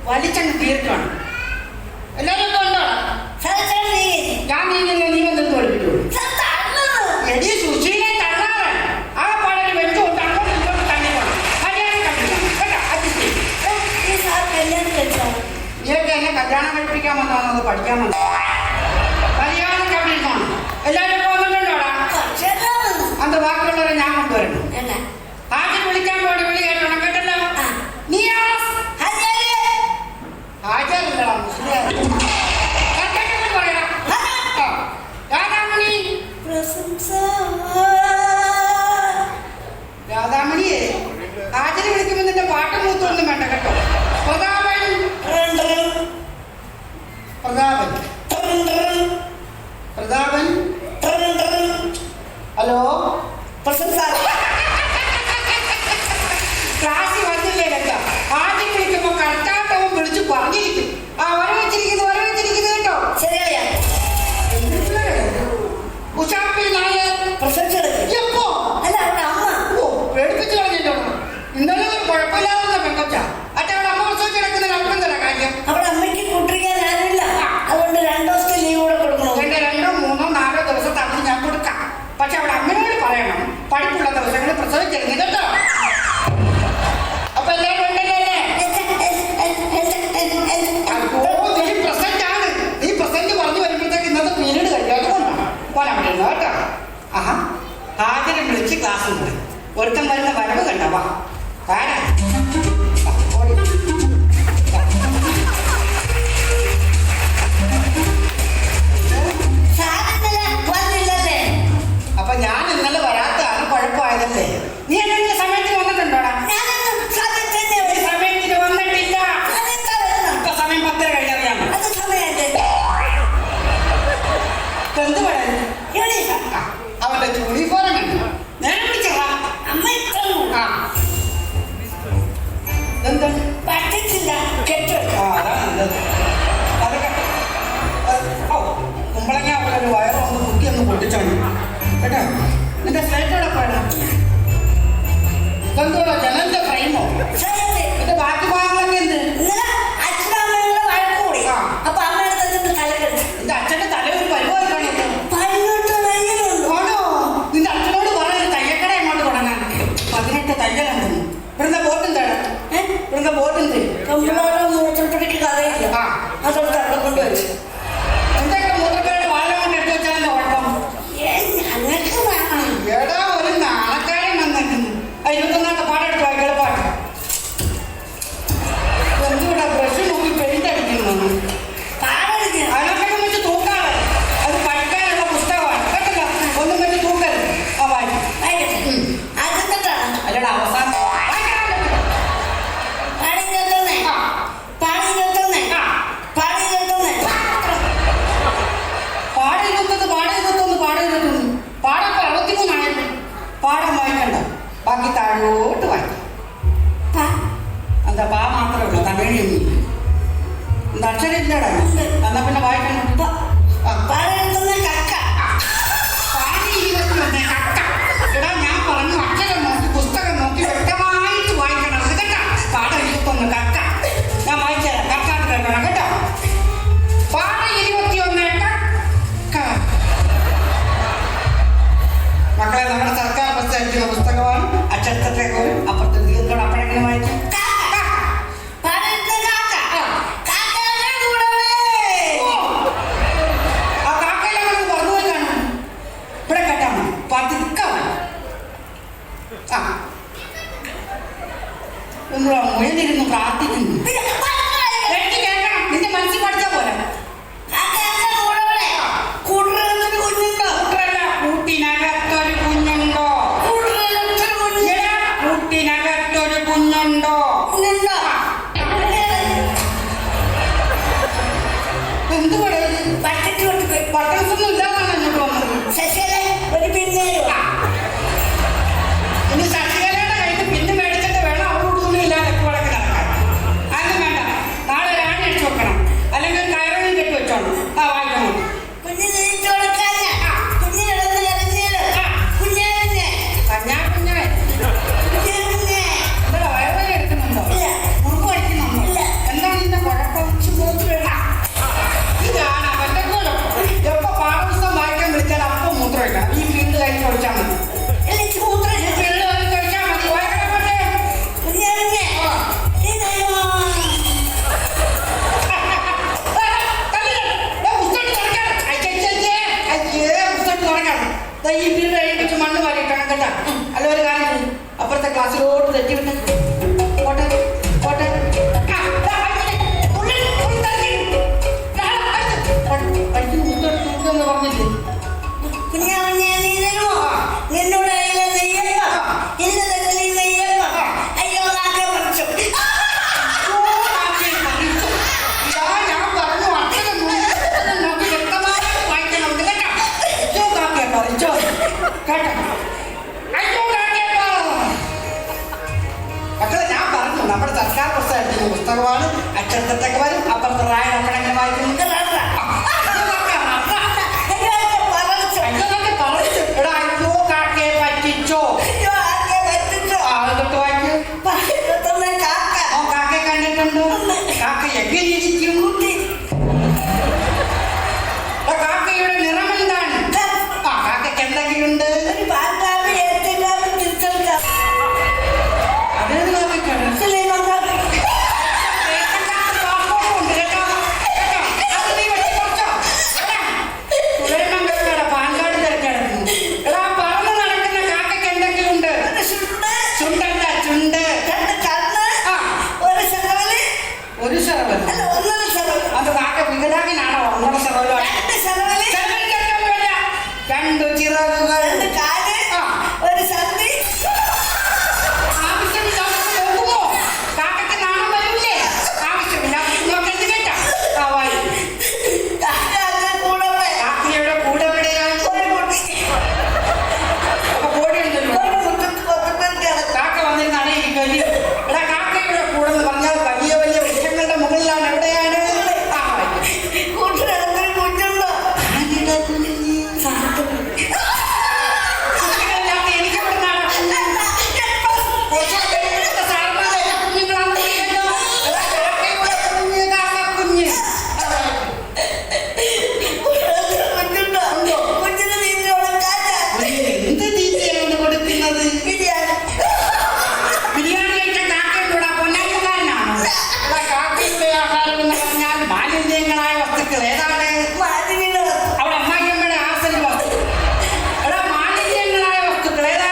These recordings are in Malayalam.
വലിച്ചങ്ങ് തീർക്കണം. എല്ലാവരും കൊണ്ടോടാ. ഞാൻ നീ വന്നിട്ട് പഠിപ്പിച്ചു എടി സുശീലെ തള്ളാറ് ആ പാടൊരു വെച്ചുകൊണ്ട് അങ്ങോട്ട് ഇങ്ങോട്ട് തന്നെ പോകണം. കല്യാണം കഴിക്കണം കേട്ടോ. അഡ്ജസ്റ്റ് നീയൊക്കെ എന്നെ കല്യാണം കഴിപ്പിക്കാൻ വന്നോ പഠിക്കാൻ വന്നോ? കല്യാണം കഴിക്കണം. എല്ലാവരും വന്നിട്ടുണ്ടോടാ? അന്ത ബാക്കിയുള്ളവരെ ഞാൻ കൊണ്ടുവരണം. ആദ്യം വിളിക്കാൻ പോയി വിളി കേട്ടോണം കേട്ടല്ലോ. നീ ആചാരല്ലടാ മുസ്ലിം പറയാം. രാധാമണിയെ ആചാര്യ വിളിക്കുമ്പോ നിന്റെ പാട്ട് മൂത്തൊന്നും വേണ്ട കേട്ടോ. പ്രതാപൻ പ്രതാപൻ പ്രതാപൻ ഹലോ ക്ലാസ്സിൽ വന്നില്ലേ കേട്ടോ. ആദ്യം വിളിക്കുമ്പോ കർത്താട്ടവും വിളിച്ചു പറഞ്ഞിരിക്കും. ആ വര വെച്ചിരിക്കുന്നു കേട്ടോ. ഉഷാപ്പി നായർ എപ്പോ പേടിപ്പിച്ചു കളഞ്ഞിട്ടോ. ഇന്നലെ ഒരു കുഴപ്പമില്ലാതെ പെൺകൊച്ച അറ്റ അവിടെ അമ്മ പ്രസവിച്ച് കിടക്കുന്നതിന് അവിടെ എന്താ കാര്യം? അവിടെ അമ്മയ്ക്ക് കൂട്ടിരിക്കാൻ ആരുമില്ല. അതുകൊണ്ട് 2 ദിവസത്തെ ലീവ് കൂടെ കൊടുക്കണം. 2, 3, 4 ദിവസത്തെ അവധി ഞാൻ കൊടുക്കാം. പക്ഷെ അവിടെ അമ്മയോട് പറയണം പഠിപ്പുള്ള ദിവസങ്ങളിൽ പ്രസവിച്ചിരുന്നു കേട്ടോ. അപ്പൊ എല്ലാവരും ഉണ്ടല്ലേ? നീ പ്രസന്റ് ആണ്. നീ പ്രസന്റ് പറഞ്ഞു വരുമ്പോഴത്തേക്ക് ഇന്നത്തെ പീരീഡ് കഴിയാതെ കൊണ്ടാണ് പോരാ കേട്ടോ. ആഹാ ആദ്യം വിളിച്ച് ക്ലാസ് ഉണ്ട്. ഒരുത്തം വരുന്ന വരവ് കണ്ടവാ ആരാ അപ്പൊ ഞാൻ ഇന്നലെ വരാത്തതാണ് കുഴപ്പമായതല്ലേ. നീ എന്തെങ്കിലും സമയത്തിന് വന്നിട്ടുണ്ടോടാ? സമയത്തിന് വന്നിട്ടില്ല. ഇപ്പൊ സമയം 10 കഴിഞ്ഞറിയാമോ? എന്ത് പറയാൻ അവന്റെ യൂണിഫോം കണ്ടു ഞാൻ വിളിച്ചതാ. എന്താണ് പറ്റിച്ചില്ല കെട്ട്. അതാ നല്ലത്. അതൊക്കെ കുമ്പളങ്ങ അവിടെ ഒരു വയറൊന്ന് കുത്തിയൊന്ന് പൊട്ടിച്ചോളൂ കേട്ടോ. നിന്റെ സ്ലേറ്റോടെ പോയണം. ഇതെന്തോടാ ജനലിന്റെ ഫ്രെയിമോ? എന്റെ ബാക്കി ഭാഗങ്ങളൊക്കെ എന്ത്? നിന്റെ അച്ഛന്റെ തല ഒരു പരിപാടി കാണിക്കും. ആണോ? നിന്റെ അച്ഛനോട് പറയാൻ തയ്യക്കട എങ്ങോട്ട് തുടങ്ങാൻ 18 തയ്യലുണ്ടെന്ന്. ഇവിടുത്തെ ബോട്ടെന്താണ്? ഇവിടുത്തെ ബോട്ടെന്ത്? അതോട് അവിടെ കൊണ്ടുവച്ചു. എന്തൊക്കെ മൂത്രക്കാരുടെ വാഴ കൊണ്ട് എടുത്തു വെച്ചാലോ കുഴപ്പം? എടാ ഒരു നാണക്കാരൻ വന്നിരിക്കുന്നു. 21 പാടെടുത്തു വായിക്കുള്ള പാട്ട്. എന്തുകൂടാ ബ്രഷ് നോക്കി പെയിന്റ് അടിക്കുന്നു. അതിനൊക്കെ വെച്ച് തൂക്കാറ്. അത് പഠിക്കാനുള്ള പുസ്തകമാണ് കേട്ടല്ലോ. ഒന്നും വെച്ച് തൂക്കരുത്. ആ വായിക്കും. അല്ലടാ അവസാനം പാടൊക്കെ 63 പാഠം വായിക്കണ്ട. ബാക്കി താഴോട്ട് വായിക്കും. എന്താ പാ മാത്രമേ ഉള്ളൂ. തമിഴൊന്നും എന്താ അക്ഷരം ഇല്ലടാ. എന്നാ പിന്നെ വായിക്കണം. എടാ ഞാൻ പറഞ്ഞു അക്ഷരം നോക്കി പുസ്തകം നോക്കി വ്യക്തമായിട്ട് വായിക്കണം കേട്ടോ. പാഠം 21 കക്ക. ഞാൻ വായിച്ചുതരാം. കക്കാട്ട് കേൾക്കണം കേട്ടോ. പാഠം 21 കക്ക. മക്കളെ നമ്മുടെ സർക്കാർ പ്രസിദ്ധീകരിക്കുന്ന പുസ്തകമാണ്. അക്ഷരത്തെക്കോലും അപ്പുറത്തെ ദീർഘം അപ്പോഴെങ്കിലും വായിക്കും. ആ കാക്കയിലെ പറഞ്ഞു പോയിക്കാണ്. ഇവിടെ കേട്ടാ പതുക്കാണ്. ആ ഒന്നും മുയലിരുന്ന് പ്രാർത്ഥിക്കുന്നു. കേൾക്കണം. നിന്റെ മനസ്സിൽ പഠിച്ചാ പോലെ. കൂട്ടിനകത്തൊരു കുഞ്ഞുണ്ടോ? കൂട്ടിനകത്തൊരു കുഞ്ഞുണ്ടോ? എന്ത് പറയുന്നത്? ബട്ടൺസൊന്നും ഇല്ലാതാണ് എന്നോട് വന്നത്. ഇനി ശശികലയുടെ കയ്യിൽ പിന്നെ മേടിച്ചിട്ട് വേണം അവരോടൊന്നും ഇല്ലാതെ വടക്ക് നടക്കാൻ. അതൊന്നും വേണ്ട. ഈ വീട് കഴിപ്പിച്ച് മണ്ണ് മാറിയിട്ടാണ് കേട്ടാ. അല്ല ഒരു കാര്യം ചെയ്യ്. അപ്പുറത്തെ ക്ലാസ്സിലോട്ട് തെറ്റി വിട്ടേ. പോട്ടെ പോട്ടെ. പറഞ്ഞില്ലേ കുഞ്ഞാ നീ തരുമോ? നിന്നോട് മക്കളെ ഞാൻ പറഞ്ഞു നമ്മുടെ സർക്കാർ പുസ്തകത്തിന് പുസ്തകമാണ്. അക്ഷരത്തൊക്കെ വരും. അപ്പുറത്തെ റായ നമ്മളെങ്ങനെ വായിക്കുന്നു? എടാ അയ്യോ കാക്കയെ പറ്റിച്ചോ. അതൊട്ട് വായിക്കൂ. കാക്കയെ കണ്ടിട്ടുണ്ടോ? കാക്ക എങ്ങനെ ഇരിക്കും? കാക്കയുടെ നിറം എന്താണ്? കാക്കയ്ക്ക് എന്തൊക്കെയുണ്ട്? ഒരു ശരവൽ അത് കാക്ക വികലാംഗനാണോ? ഒന്നര ശരവലോ? രണ്ടു ചിറകുകൾ. ആവശ്യമില്ലാത്ത നോക്കുമോ? കാക്കയ്ക്ക് നാണം വരില്ലേ? ആവശ്യമില്ലാത്ത നോക്കരുത് കേട്ടാ. കാക്കയുടെ കൂടെ എവിടെയാണ്? കാക്ക വന്നിരുന്ന് അടയിരിക്കും. എടാ കാക്കയുടെ കൂടെ എന്ന് പറഞ്ഞാൽ വലിയ വലിയ വൃക്ഷങ്ങളുടെ മുകളിലാണ്. എവിടെയാണ്? മാലിന്യങ്ങളായ വസ്തുക്കൾ ഏതാണ്? അവിടെ അമ്മായിയമ്മയുടെ ആസന വസ്തു. എടാ മാലിന്യങ്ങളായ വസ്തുക്കൾ ഏതാണ്?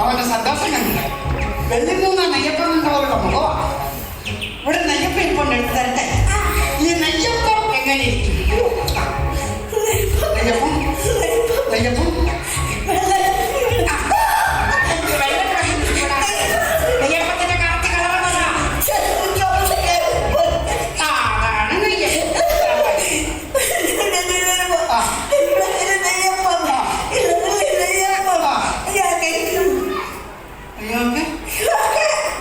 അവന്റെ സന്തോഷം കണ്ടില്ല. വെള്ളിമൂന്ന നെയ്യപ്പം കണ്ടവരുടെ മുഖവാ. ഇവിടെ നെയ്യപ്പം ഇപ്പം എടുത്ത് തരട്ടെ. ഈ നെയ്യപ്പം എങ്ങനെ ഇരിക്കും? നെയ്യപ്പം നെയ്യപ്പം നെയ്യപ്പത്തിന്റെ കറക്റ്റ് കളറാണ്. അതാണ് നെയ്യപ്പം.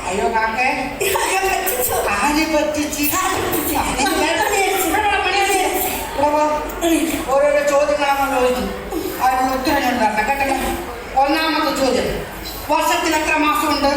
അയ്യോ കാക്കേ ആര് പറ്റിച്ച്? ഓരോരോ ചോദ്യങ്ങളാണ് ചോദിക്കും. അതിനുള്ള ഉത്തരം ഞാൻ തരണം കേട്ടോ. ഒന്നാമത്തെ ചോദ്യം, വർഷത്തിൽ എത്ര മാസമുണ്ട്?